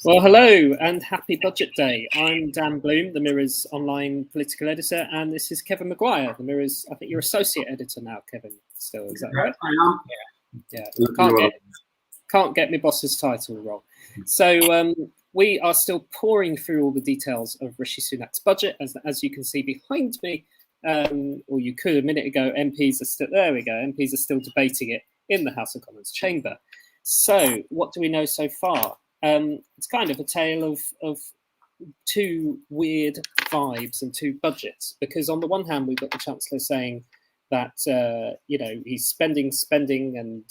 Well, hello and happy Budget Day. I'm Dan Bloom, the Mirror's online political editor, and this is Kevin Maguire, the Mirror's, I think you're associate editor now, Kevin, still, is that right? I am. Yeah. Can't get my boss's title wrong. So we are still pouring through all the details of Rishi Sunak's budget. As you can see behind me, or you could a minute ago, MPs are still debating it in the House of Commons chamber. So what do we know so far? It's kind of a tale of two weird vibes and two budgets, because on the one hand, we've got the Chancellor saying that, he's spending and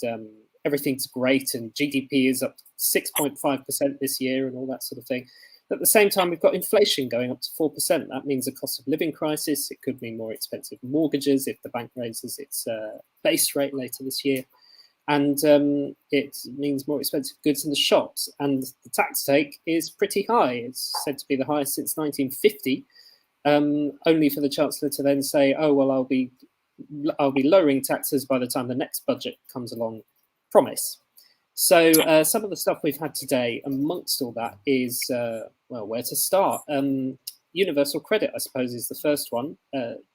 everything's great and GDP is up 6.5% this year and all that sort of thing. But at the same time, we've got inflation going up to 4%. That means a cost of living crisis. It could mean more expensive mortgages if the bank raises its base rate later this year. And it means more expensive goods in the shops. And the tax take is pretty high. It's said to be the highest since 1950, only for the Chancellor to then say, oh, well, I'll be lowering taxes by the time the next budget comes along, promise. So some of the stuff we've had today amongst all that is, where to start? Universal credit, I suppose, is the first one.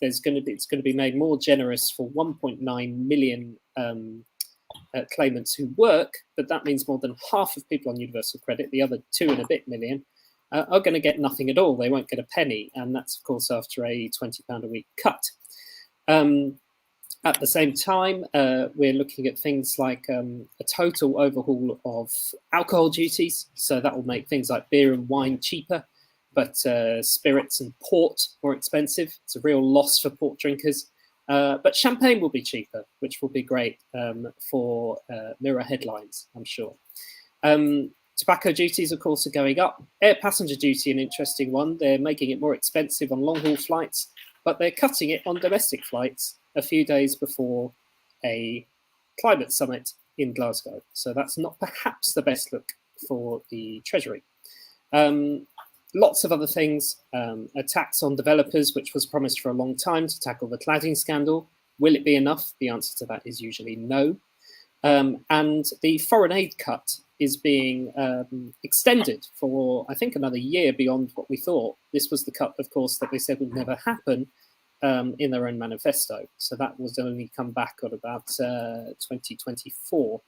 It's going to be made more generous for 1.9 million claimants who work, but that means more than half of people on universal credit, the other 2 and a bit million, are going to get nothing at all. They won't get a penny, and that's, of course, after a £20 a week cut. At the same time, we're looking at things like a total overhaul of alcohol duties. So that will make things like beer and wine cheaper, but spirits and port more expensive. It's a real loss for port drinkers. But champagne will be cheaper, which will be great for Mirror headlines, I'm sure. Tobacco duties, of course, are going up. Air passenger duty, an interesting one. They're making it more expensive on long-haul flights, but they're cutting it on domestic flights a few days before a climate summit in Glasgow. So that's not perhaps the best look for the Treasury. Lots of other things, a tax on developers, which was promised for a long time to tackle the cladding scandal. Will it be enough? The answer to that is usually no. And the foreign aid cut is being extended for, I think, another year beyond what we thought. This was the cut, of course, that they said would never happen in their own manifesto. So that was only come back on about 2024.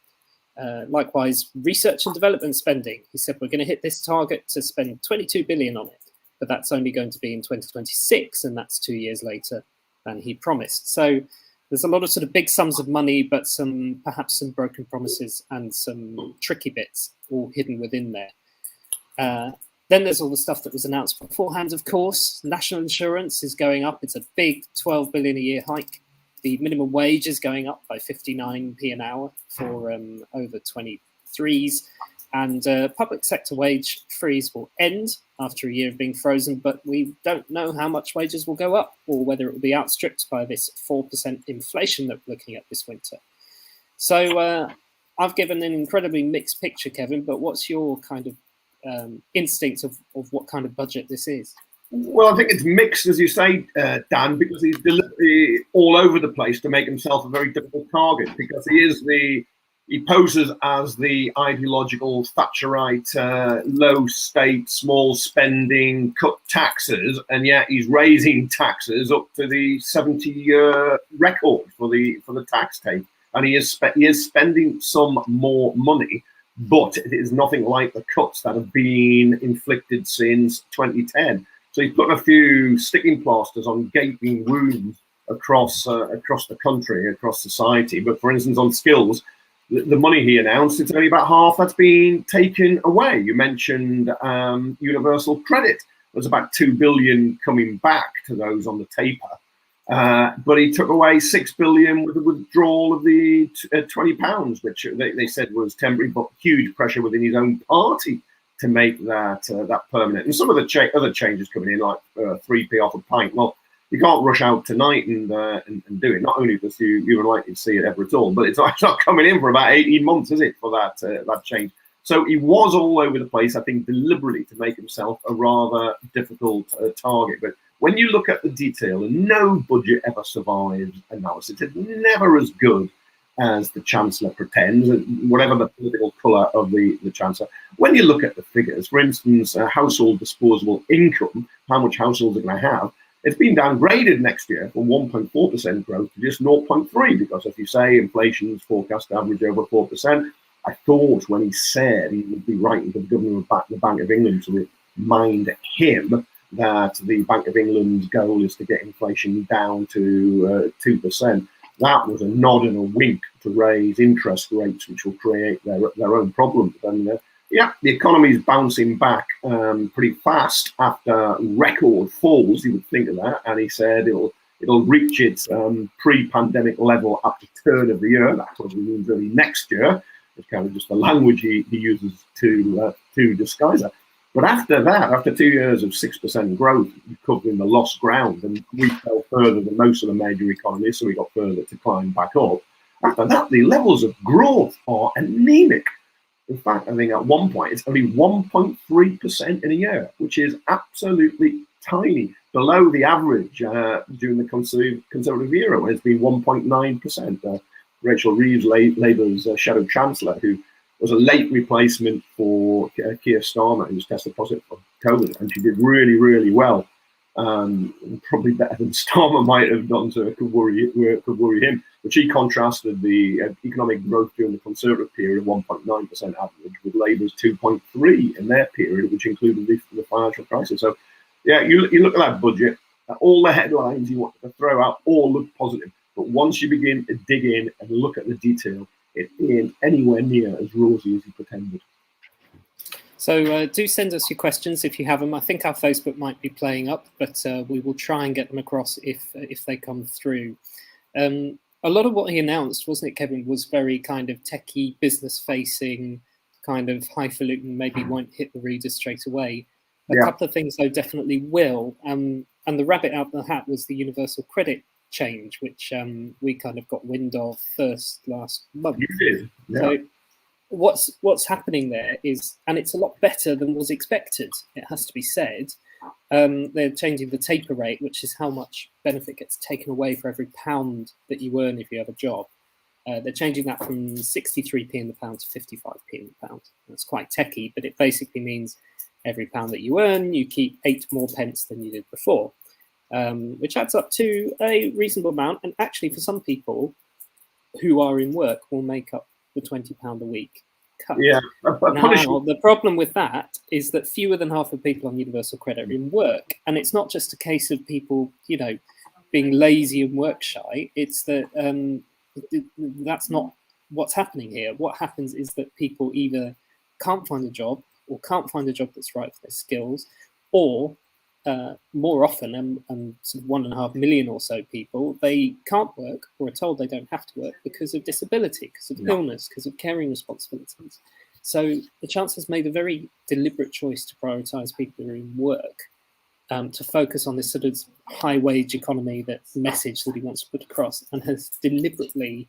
Likewise, research and development spending. He said we're going to hit this target to spend 22 billion on it, but that's only going to be in 2026, and that's 2 years later than he promised. So there's a lot of sort of big sums of money, but perhaps some broken promises and some tricky bits all hidden within there. Then there's all the stuff that was announced beforehand, of course. National insurance is going up. It's a big 12 billion a year hike. The minimum wage is going up by 59p an hour for over 23s. And public sector wage freeze will end after a year of being frozen, but we don't know how much wages will go up or whether it will be outstripped by this 4% inflation that we're looking at this winter. So I've given an incredibly mixed picture, Kevin, but what's your kind of instinct of what kind of budget this is? Well, I think it's mixed, as you say, Dan, because he's deliberately all over the place to make himself a very difficult target, because he poses as the ideological Thatcherite, low state, small spending, cut taxes, and yet he's raising taxes up to the 70-year record for the tax take, and he is spending some more money. But it is nothing like the cuts that have been inflicted since 2010. So he's put a few sticking plasters on gaping wounds across the country, across society. But for instance, on skills, the money he announced, it's only about half that's been taken away. You mentioned universal credit. There's about 2 billion coming back to those on the taper. But he took away 6 billion with the withdrawal of the £20, which they said was temporary, but huge pressure within his own party to make that permanent. And some of the other changes coming in, like 3p off a pint. Well, you can't rush out tonight and do it. Not only because you would like to see it ever at all, but it's not coming in for about 18 months, is it, for that change? So he was all over the place, I think, deliberately to make himself a rather difficult target. But when you look at the detail, and no budget ever survives analysis, it's never as good as the Chancellor pretends, whatever the political colour of the Chancellor. When you look at the figures, for instance, household disposable income, how much households are going to have, it's been downgraded next year from 1.4% growth to just 0.3%, because, as you say, inflation is forecast to average over 4%. I thought when he said he would be writing to the governor of the Bank of England to remind him that the Bank of England's goal is to get inflation down to 2%. That was a nod and a wink to raise interest rates, which will create their own problems. And yeah, the economy is bouncing back pretty fast after record falls. You would think of that, and he said it'll reach its pre-pandemic level at the turn of the year. That probably means early next year. It's kind of just the language he uses to disguise that. But after that, after 2 years of 6% growth, recovering the lost ground, and we fell further than most of the major economies, so we got further to climb back up. After that, the levels of growth are anemic. In fact, I think at one point it's only 1.3% in a year, which is absolutely tiny, below the average during the Conservative era, when it's been 1.9%. Rachel Reeves, Labour's shadow chancellor, who was a late replacement for Keir Starmer, who was tested positive for COVID, and she did really, really well. Probably better than Starmer might have done, so it could worry him. But she contrasted the economic growth during the Conservative period of 1.9% average with Labour's 2.3% in their period, which included the financial crisis. So, yeah, you look at that budget, all the headlines you want to throw out all look positive. But once you begin to dig in and look at the detail, it ain't anywhere near as rosy as he pretended. So do send us your questions if you have them. I think our Facebook might be playing up, but we will try and get them across if they come through. A lot of what he announced, wasn't it, Kevin, was very kind of techie, business-facing, kind of highfalutin, maybe won't hit the reader straight away. A couple of things, though, definitely will. And the rabbit out of the hat was the universal credit change, which we kind of got wind of first last month. You did, yeah. So what's happening there is, and it's a lot better than was expected, it has to be said. They're changing the taper rate, which is how much benefit gets taken away for every pound that you earn if you have a job. They're changing that from 63p in the pound to 55p in the pound. That's quite techie, but it basically means every pound that you earn, you keep 8 more pence than you did before. Which adds up to a reasonable amount, and actually for some people who are in work will make up the £20 a week cut. Yeah. Now, the problem with that is that fewer than half of people on universal credit are in work, and it's not just a case of people, being lazy and work shy. It's that that's not what's happening here. What happens is that people either can't find a job or can't find a job that's right for their skills, or more often, and sort of 1.5 million or so people, they can't work or are told they don't have to work because of disability, because of illness, because of caring responsibilities. So the Chancellor's made a very deliberate choice to prioritise people who are in work, to focus on this sort of high-wage economy, that message that he wants to put across, and has deliberately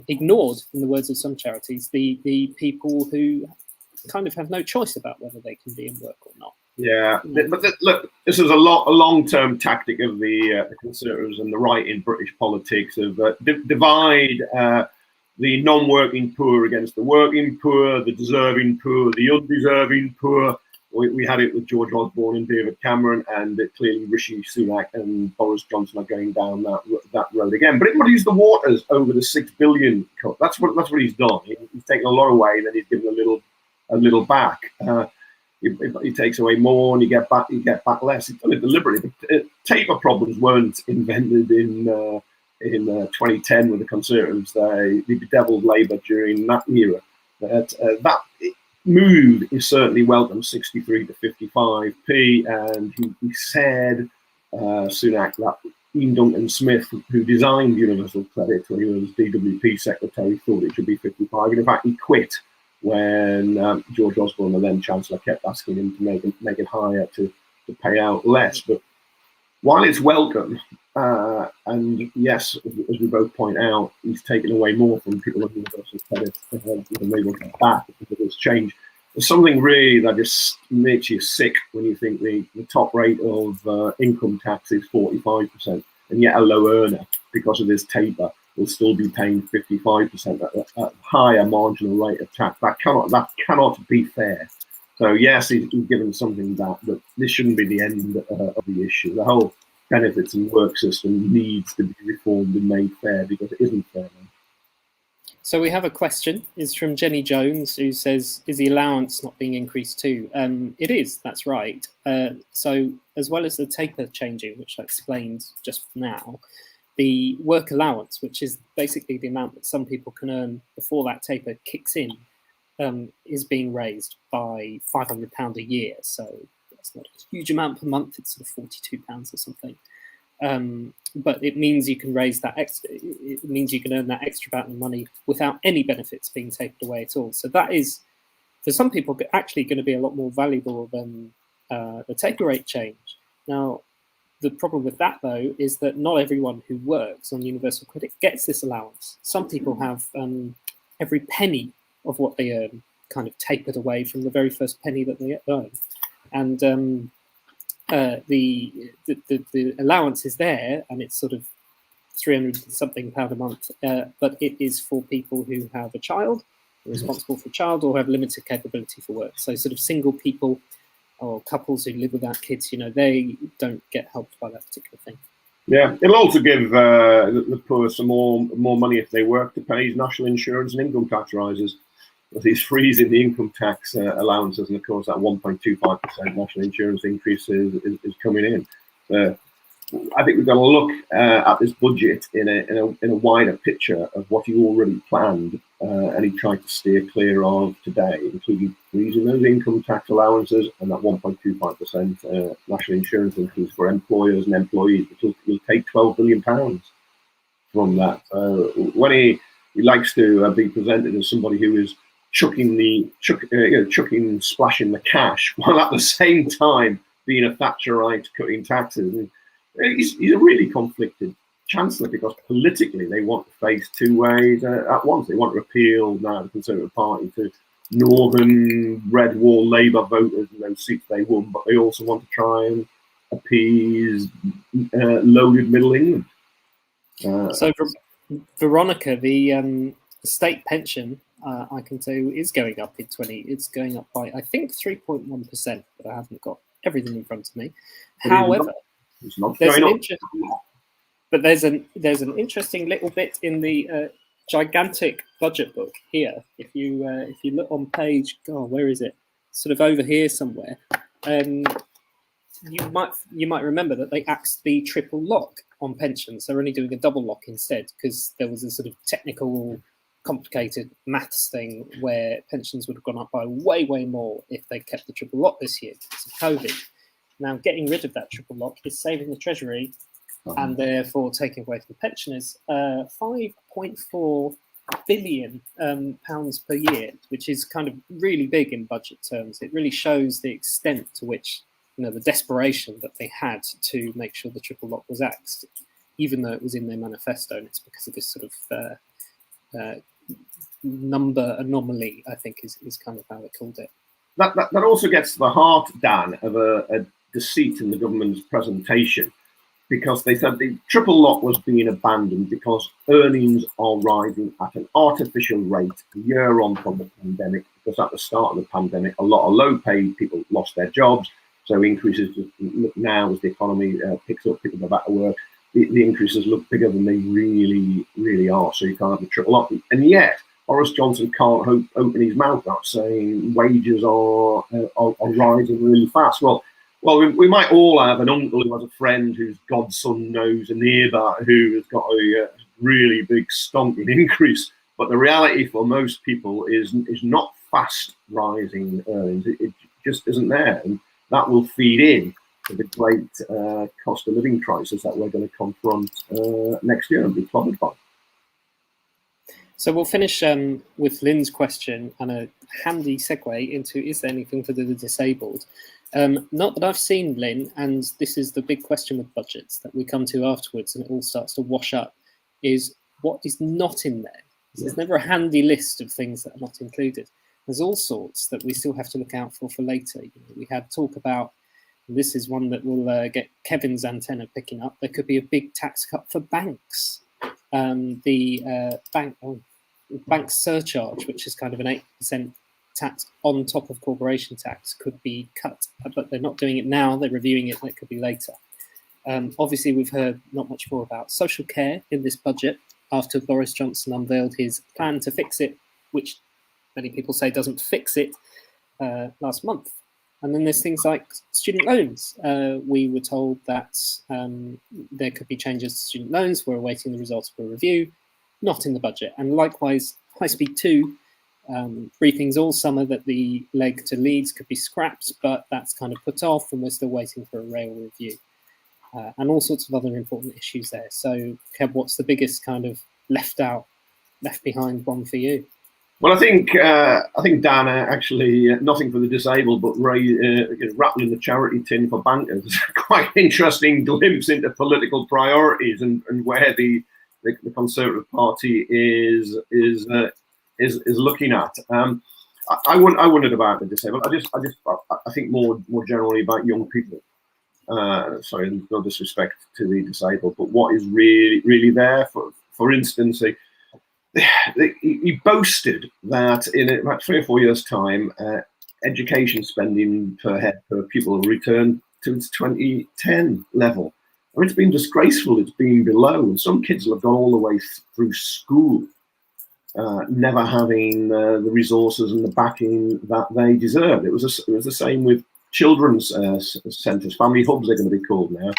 ignored, in the words of some charities, the people who kind of have no choice about whether they can be in work or not. Yeah, but look, this is a long-term tactic of the Conservatives and the right in British politics of divide the non-working poor against the working poor, the deserving poor, the undeserving poor. We had it with George Osborne and David Cameron, and clearly Rishi Sunak and Boris Johnson are going down that road again. But it muddies the waters over the $6 billion cut. That's what he's done. He's taken a lot away, then he's given a little back. He takes away more and you get back less. He's done it deliberately. But taper problems weren't invented in 2010 with the Conservatives. They bedeviled Labour during that era. That move is certainly welcome, 63 to 55p. And he said, Sunak, that Ian Duncan Smith, who designed universal credit when he was DWP secretary, thought it should be 55. And in fact, he quit when George Osborne, the then Chancellor, kept asking him to make it higher to pay out less. But while it's welcome, and yes, as we both point out, he's taken away more from people on universal credit than they will get back because of this change. There's something really that just makes you sick when you think the top rate of income tax is 45%, and yet a low earner, because of this taper, will still be paying 55% at a higher marginal rate of tax. That cannot be fair. So yes, he's given something back, but this shouldn't be the end of the issue. The whole benefits and work system needs to be reformed and made fair, because it isn't fair now. So we have a question. It's from Jenny Jones, who says, is the allowance not being increased too? It is, that's right. So as well as the taper changing, which I explained just now, the work allowance, which is basically the amount that some people can earn before that taper kicks in, is being raised by £500 a year. So that's not a huge amount per month. It's sort of £42 or something. But it means you can raise that extra. It means you can earn that extra amount of money without any benefits being taken away at all. So that is, for some people, actually going to be a lot more valuable than the taper rate change. Now, the problem with that, though, is that not everyone who works on universal credit gets this allowance. Some people have every penny of what they earn kind of tapered away from the very first penny that they earn, and the allowance is there, and it's sort of £300-something a month, but it is for people who have a child, are responsible for a child, or have limited capability for work. So sort of single people or couples who live without kids, they don't get helped by that particular thing. Yeah, it'll also give the poor some more money if they work to pay national insurance and income tax rises. He's freezing the income tax allowances, and of course that 1.25% national insurance increase is coming in. I think we've got to look at this budget in a wider picture of what he already planned, and he tried to steer clear of today, including freezing those income tax allowances and that 1.25% national insurance increase for employers and employees, which will take £12 billion from that. When he likes to be presented as somebody who is splashing the cash, while at the same time being a Thatcherite cutting taxes. He's a really conflicted chancellor, because politically they want to face two ways at once. They want to repeal now the Conservative Party to northern red wall Labour voters and those seats they won, but they also want to try and appease loaded Middle England. So Veronica, the state pension, I can tell you, is going up in 20. It's going up by, I think, 3.1%, but I haven't got everything in front of me. However, there's an interesting little bit in the gigantic budget book here. If you look on page, where is it? Sort of over here somewhere. You might remember that they axed the triple lock on pensions. They're only doing a double lock instead, because there was a sort of technical, complicated maths thing where pensions would have gone up by way more if they kept the triple lock this year because of COVID. Now, getting rid of that triple lock is saving the Treasury and therefore taking away from pensioners £5.4 billion pounds per year, which is kind of really big in budget terms. It really shows the extent to which, the desperation that they had to make sure the triple lock was axed, even though it was in their manifesto, and it's because of this sort of number anomaly, I think is kind of how they called it. That also gets to the heart, Dan, of a deceit in the government's presentation, because they said the triple lock was being abandoned because earnings are rising at an artificial rate a year on from the pandemic, because at the start of the pandemic, a lot of low-paid people lost their jobs, so increases look now as the economy picks up, people go back to work, the increases look bigger than they really are, so you can't have the triple lock. And yet, Boris Johnson can't open his mouth out saying wages are rising really fast. Well, we might all have an uncle who has a friend whose godson knows a neighbour who has got a really big stonking increase. But the reality for most people is not fast rising earnings. It just isn't there, and that will feed in to the great cost of living crisis that we're going to confront next year and be clobbered by. So we'll finish with Lynn's question and a handy segue into, is there anything for the disabled? Not that I've seen, Lynn, and this is the big question with budgets that we come to afterwards, and it all starts to wash up, is what is not in there. There's never a handy list of things that are not included. There's all sorts that we still have to look out for later. We had talk about, and this is one that will get Kevin's antenna picking up, there could be a big tax cut for banks. the bank surcharge, which is kind of an 8% tax on top of corporation tax, could be cut, but they're not doing it now. They're reviewing it, and it could be later. Obviously, we've heard not much more about social care in this budget after Boris Johnson unveiled his plan to fix it, which many people say doesn't fix it, last month. And then there's things like student loans. We were told that there could be changes to student loans. We're awaiting the results of a review, not in the budget. And likewise, High Speed 2, briefings all summer that the leg to Leeds could be scrapped, but that's kind of put off, and we're still waiting for a rail review. And all sorts of other important issues there. So, Kev, what's the biggest kind of left behind one for you? Well, I think Dan, actually nothing for the disabled, but rattling the charity tin for bankers. Quite an interesting glimpse into political priorities and where the Conservative Party is looking at. I wondered about the disabled. I think more generally about young people. Sorry, no disrespect to the disabled, but what is really there? For instance, he boasted that in about 3 or 4 years' time, education spending per head per pupil will return to its 2010 level. I mean, it's been disgraceful. It's been below, and some kids will have gone all the way through school, never having the resources and the backing that they deserve. It was the same with children's centres, family hubs they're going to be called now.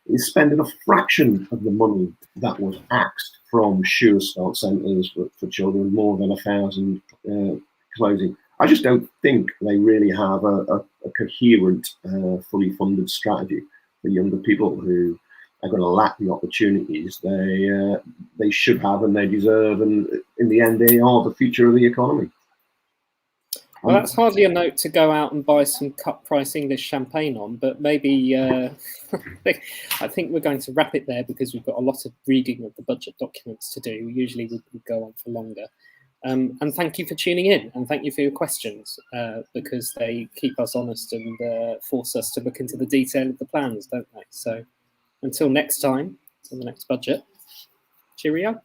Is spending a fraction of the money that was axed from Sure Start centres for children, more than 1,000 closing. I just don't think they really have a coherent, fully funded strategy for younger people who are going to lack the opportunities they should have and they deserve, and in the end, they are the future of the economy. Well, that's hardly a note to go out and buy some cut price English champagne on, but maybe I think we're going to wrap it there because we've got a lot of reading of the budget documents to do. Usually we go on for longer. And thank you for tuning in, and thank you for your questions, because they keep us honest and force us to look into the detail of the plans, don't they? So until next time, until the next budget, cheerio.